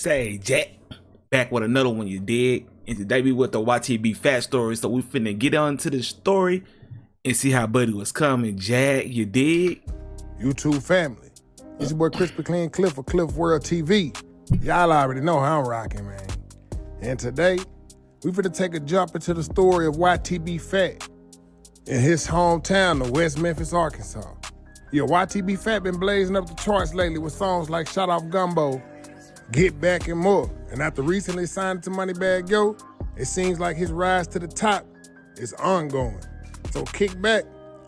Say, Jack, back with another one, you dig? And today we with the YTB Fatt story, so we finna get on to the story and see how Buddy was coming. Jack, you dig? YouTube family. It's your boy Crispy Clean Cliff of Cliff World TV. Y'all already know how I'm rocking, man. And today, we finna take a jump into the story of YTB Fatt in his hometown of West Memphis, Arkansas. Yeah, YTB Fatt been blazing up the charts lately with songs like Shot Off Gumbo, Get Back, and more. And after recently signing to Moneybagg Yo, it seems like his rise to the top is ongoing. So kick back,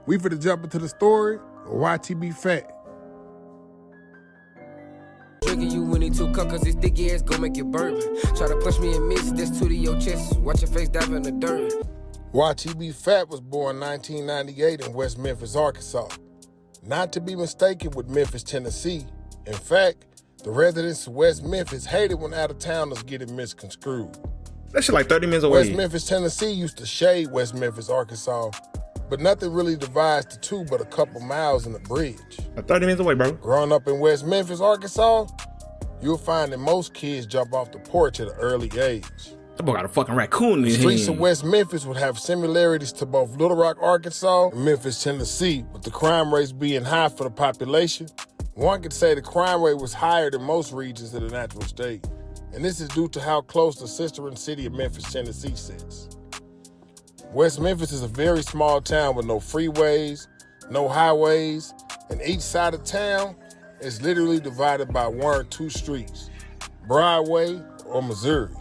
we finna jump into the story of YTB Fatt. Drinking you when he too cut, cause this sticky ass gon' make you burp. Try to push me and miss, this two to your chest. Watch your face dive in the dirt. YTB Fatt was born 1998 in West Memphis, Arkansas. Not to be mistaken with Memphis, Tennessee. In fact, the residents of West Memphis hated when out-of-towners get it misconstrued. That shit like 30 minutes away. West Memphis, Tennessee used to shade West Memphis, Arkansas, but nothing really divides the two but a couple miles in the bridge. 30 minutes away, bro. Growing up in West Memphis, Arkansas, you'll find that most kids jump off the porch at an early age. That boy got a fucking raccoon in his The streets hand. of West Memphis would have similarities to both Little Rock, Arkansas, and Memphis, Tennessee, with the crime rates being high for the population. One could say the crime rate was higher than most regions of the natural state, and this is due to how close the sister city of Memphis, Tennessee sits. West Memphis is a very small town with no freeways, no highways, and each side of town is literally divided by one or two streets, Broadway or Missouri.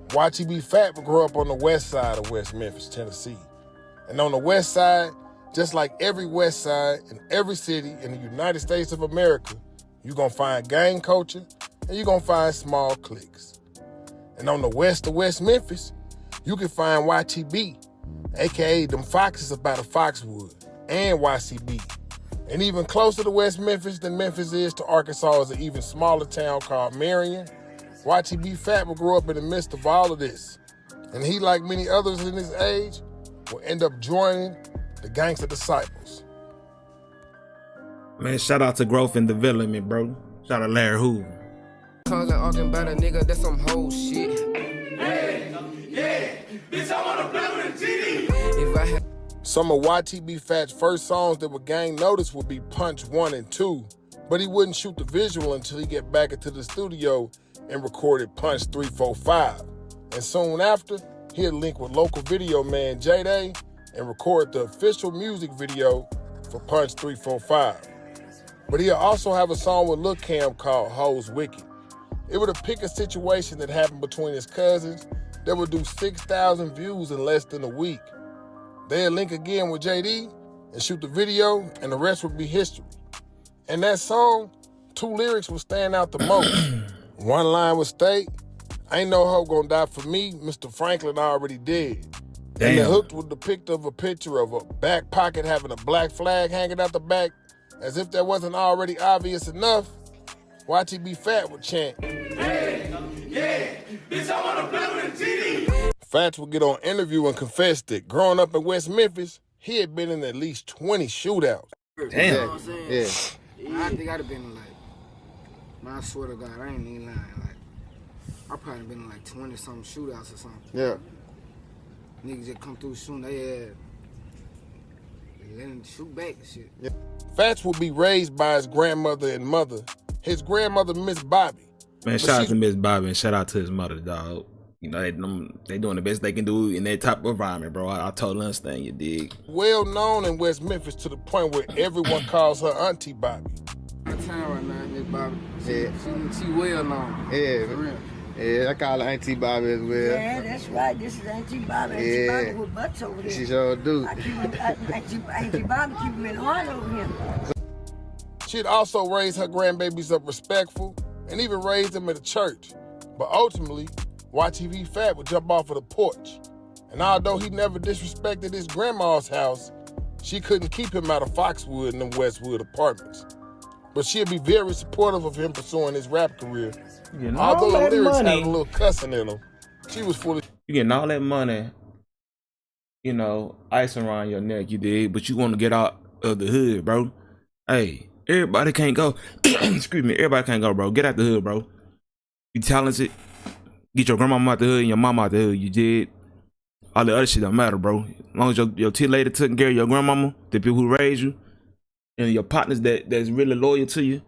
YTB Fatt would grow up on the west side of West Memphis, Tennessee. And on the west side, just like every west side in every city in the United States of America, you're gonna find gang culture and you're gonna find small cliques. And on the west of West Memphis, you can find YTB, aka them foxes about a Foxwood, and YCB. And even closer to West Memphis than Memphis is to Arkansas is an even smaller town called Marion. YTB Fatt will grow up in the midst of all of this. And he, like many others in his age, will end up joining the Gangsta Disciples. Man, shout out to growth and development, bro. Shout out to Larry Hoover. Calling arguing about a nigga, that's some whole shit. Bitch, I wanna play with a GD. If I had Some of YTB Fatt's first songs that would gain notice would be Punch 1 and 2, but he wouldn't shoot the visual until he get back into the studio and recorded Punch 3, 4, 5. And soon after, he'd link with local video man J-Day and record the official music video for Punch 3, 4, 5. But he'll also have a song with Lil Cam called Hoes Wicked. It would depict a situation that happened between his cousins that would do 6,000 views in less than a week. They'd link again with JD and shoot the video, and the rest would be history. And that song, two lyrics would stand out the most. One line would state, "Ain't no hoe gonna die for me, Mr. Franklin already dead." Damn. And the hook would depict of a picture of a back pocket having a black flag hanging out the back, as if that wasn't already obvious enough. YTB Fatt would chant, Bitch, I wanna play with a GD. Fatt would get on interview and confess that growing up in West Memphis, he had been in at least 20 shootouts. Damn. You know what I'm saying? Yeah. I think I'd have been like, man, I swear to God, I ain't even lying. Like, I probably been in like 20 something shootouts or something. Yeah. Niggas just come through shooting, they let them shoot back and shit. Fatt would be raised by his grandmother and mother. His grandmother, Miss Bobby. Man, But shout out she- to Miss Bobby and shout out to his mother, dog. You know, they doing the best they can do in that type of environment, bro. I totally understand, you dig? Well known in West Memphis to the point where everyone calls her Auntie Bobby. My time right now, Miss Bobby. Yeah. She well known. Yeah. For real. Yeah, I call her Auntie Bobby as well. Yeah, that's right. This is Auntie Bobby. Auntie Yeah. Bobby with butts over there. She sure do. I keep him, Auntie Bobby keep him in heart over here. She'd also raise her grandbabies up respectful and even raise them in the church. But ultimately, YTB Fatt would jump off of the porch. And although he never disrespected his grandma's house, she couldn't keep him out of Foxwood and them Westwood apartments. But she'd be very supportive of him pursuing his rap career. Getting all Although the that lyrics had a money. little cussing in them, she was fully You getting all that money, you know, ice around your neck, you dig? But you want to get out of the hood, bro. Hey, everybody can't go. Excuse me, everybody can't go, bro. Get out the hood, bro. You talented. Get your grandmama out the hood and your mama out the hood. You did. All the other shit don't matter, bro. As long as your tit lady taking care of your grandmama, the people who raised you, and your partners that's really loyal to you,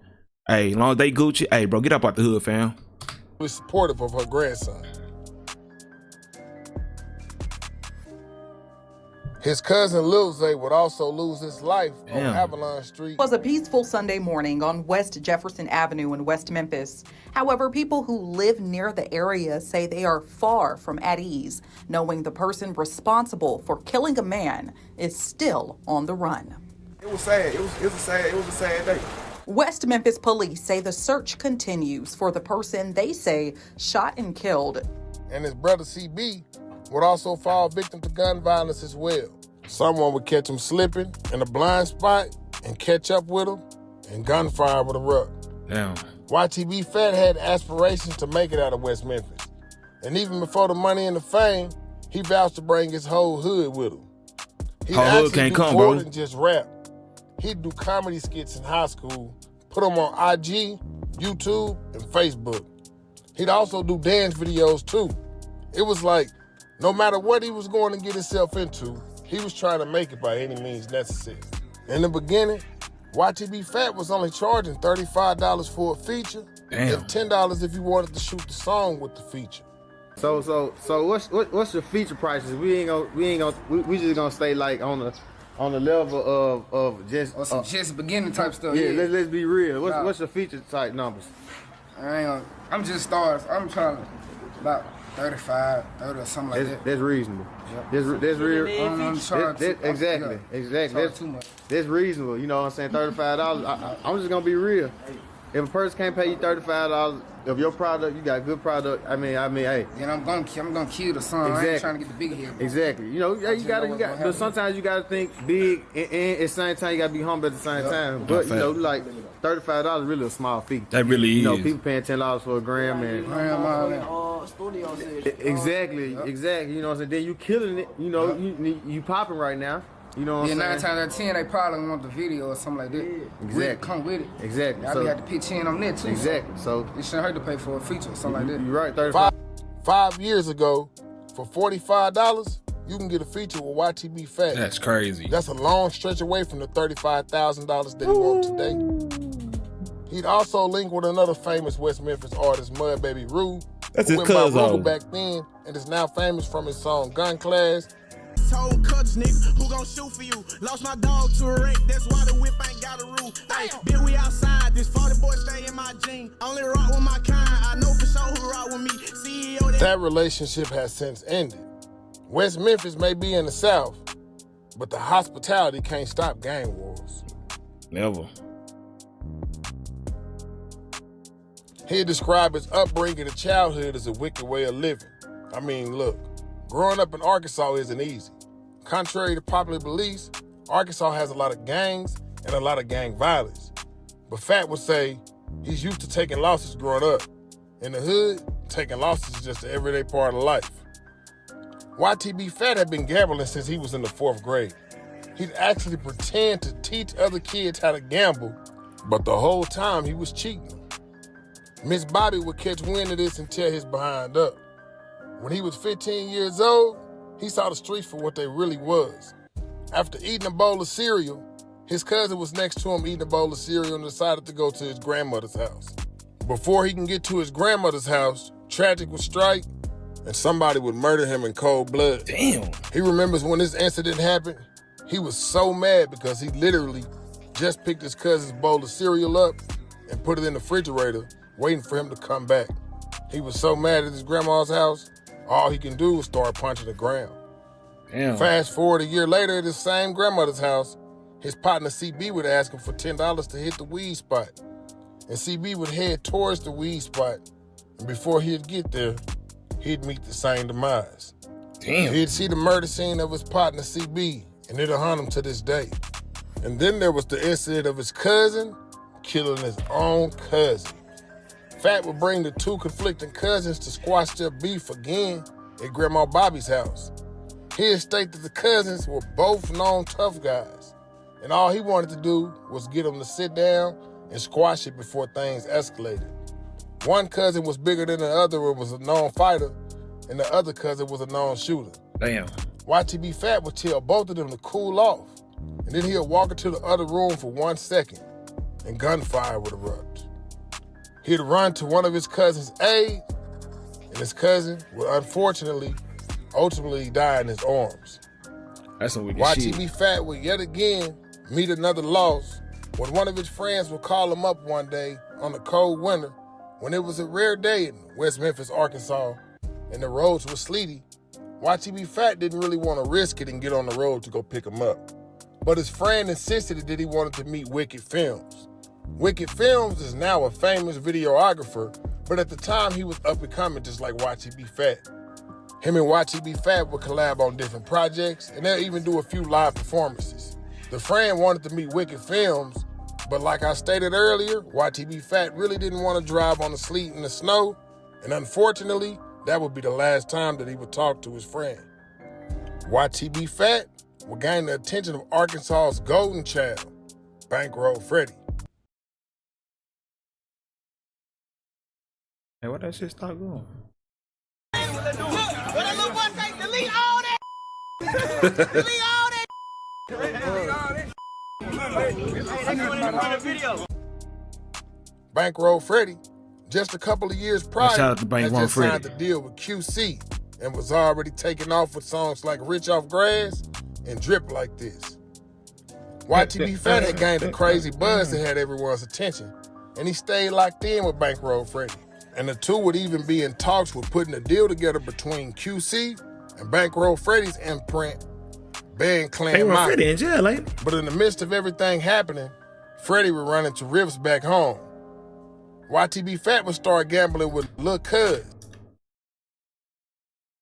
hey, as long as they Gucci, hey, bro, get up out the hood, fam. Was supportive of her grandson. His cousin Lil Zay would also lose his life on Avalon Street. It was a peaceful Sunday morning on West Jefferson Avenue in West Memphis. However, people who live near the area say they are far from at ease, knowing the person responsible for killing a man is still on the run. It was sad. It was a sad day. West Memphis police say the search continues for the person they say shot and killed. And his brother CB would also fall victim to gun violence as well. Someone would catch him slipping in a blind spot and catch up with him, and gunfire would erupt. Damn. YTB Fatt had aspirations to make it out of West Memphis. And even before the money and the fame, he vowed to bring his whole hood with him. He'd Whole hood can't come, more bro. than just rap. He'd do comedy skits in high school, put them on IG, YouTube, and Facebook. He'd also do dance videos too. It was like, no matter what he was going to get himself into, he was trying to make it by any means necessary. In the beginning, YTB Fatt was only charging $35 for a feature and $10 if you wanted to shoot the song with the feature. So what's your feature prices? We just gonna stay like on the level of just Or some just beginning type stuff. yeah. Let's be real. What's your feature type numbers? I'm just stars. I'm trying to about 35, 30 or something like that. That's reasonable. That's real. Exactly. Charge too much. That's reasonable. You know what I'm saying? $35. I'm just gonna be real. If a person can't pay you $35 of your product, you got good product. I mean, hey. Then I'm gonna kill the song. Exactly. I ain't trying to get the big hit. Exactly. You know, you got. But sometimes you gotta think big, and at the same time you gotta be humble at the same time. But you know, like $35 really a small fee. That really is. You know, people paying $10 for a gram and. Exactly. You know what I'm saying? Then you killing it. You know, you popping right now. You know what I'm saying? 9 times out of 10, they probably want the video or something like that. Exactly. Come with it. Exactly. I have to pitch in on that too. Exactly. So it shouldn't hurt to pay for a feature or something like that. You're right. 35. 5 years ago, for $45, you can get a feature with YTB Fatt. That's crazy. That's a long stretch away from the $35,000 that he wants today. He'd also link with another famous West Memphis artist, Mud Baby Rue. That's who his went by cousin. Ruger back then and is now famous from his song Gun Class. Told cuts, nigga, who gon' shoot for you? Lost my dog to a wreck, that's why the whip ain't got a roof. Hey, bitch, we outside, this 40 boy stay in my jean. Only rock with my kind, I know for sure who rock with me. CEO that relationship has since ended. West Memphis may be in the South, but the hospitality can't stop gang wars. Never. He'd describe his upbringing and childhood as a wicked way of living. I mean, look, growing up in Arkansas isn't easy. Contrary to popular beliefs, Arkansas has a lot of gangs and a lot of gang violence. But Fatt would say he's used to taking losses growing up. In the hood, taking losses is just an everyday part of life. YTB Fatt had been gambling since he was in the 4th grade. He'd actually pretend to teach other kids how to gamble, but the whole time he was cheating. Miss Bobby would catch wind of this and tear his behind up. When he was 15 years old, he saw the streets for what they really was. After eating a bowl of cereal, his cousin was next to him eating a bowl of cereal and decided to go to his grandmother's house. Before he can get to his grandmother's house, tragedy would strike and somebody would murder him in cold blood. Damn. He remembers when this incident happened, he was so mad because he literally just picked his cousin's bowl of cereal up and put it in the refrigerator, waiting for him to come back. He was so mad at his grandma's house, all he can do was start punching the ground. Damn. Fast forward a year later at his same grandmother's house, his partner CB would ask him for $10 to hit the weed spot. And CB would head towards the weed spot, and before he'd get there, he'd meet the same demise. Damn. He'd see the murder scene of his partner CB, and it'll haunt him to this day. And then there was the incident of his cousin killing his own cousin. Fatt would bring the two conflicting cousins to squash their beef again at Grandma Bobby's house. He'd state that the cousins were both known tough guys, and all he wanted to do was get them to sit down and squash it before things escalated. One cousin was bigger than the other and was a known fighter, and the other cousin was a known shooter. Damn. YTB Fatt would tell both of them to cool off, and then he'll walk into the other room for 1 second, and gunfire would erupt. He'd run to one of his cousin's aid, and his cousin would unfortunately, ultimately die in his arms. That's some wicked YTB shit. Fatt would yet again meet another loss when one of his friends would call him up one day on a cold winter when it was a rare day in West Memphis, Arkansas, and the roads were sleety. YTB Fatt didn't really want to risk it and get on the road to go pick him up. But his friend insisted that he wanted to meet Wicked Films. Wicked Films is now a famous videographer, but at the time he was up and coming just like YTB Fatt. Him and YTB Fatt would collab on different projects, and they'll even do a few live performances. The friend wanted to meet Wicked Films, but like I stated earlier, YTB Fatt really didn't want to drive on the sleet and the snow, and unfortunately, that would be the last time that he would talk to his friend. YTB Fatt would gain the attention of Arkansas's golden child, Bankroll Freddie. Hey, what that shit start going? Delete all that. Delete all that. Bankroll Freddie, just a couple of years prior, Shout out to had Bankroll just signed Freddie. the deal with QC and was already taking off with songs like Rich Off Grass and Drip Like This. YTB Fatt had gained a crazy buzz that had everyone's attention, and he stayed locked in with Bankroll Freddie. And the two would even be in talks with putting a deal together between QC and Bankroll Freddie's imprint, Band Clan They were Mafia. Freddie in jail, ain't it? But in the midst of everything happening, Freddie would run into rifts back home. YTB Fatt would start gambling with Lil Cuz,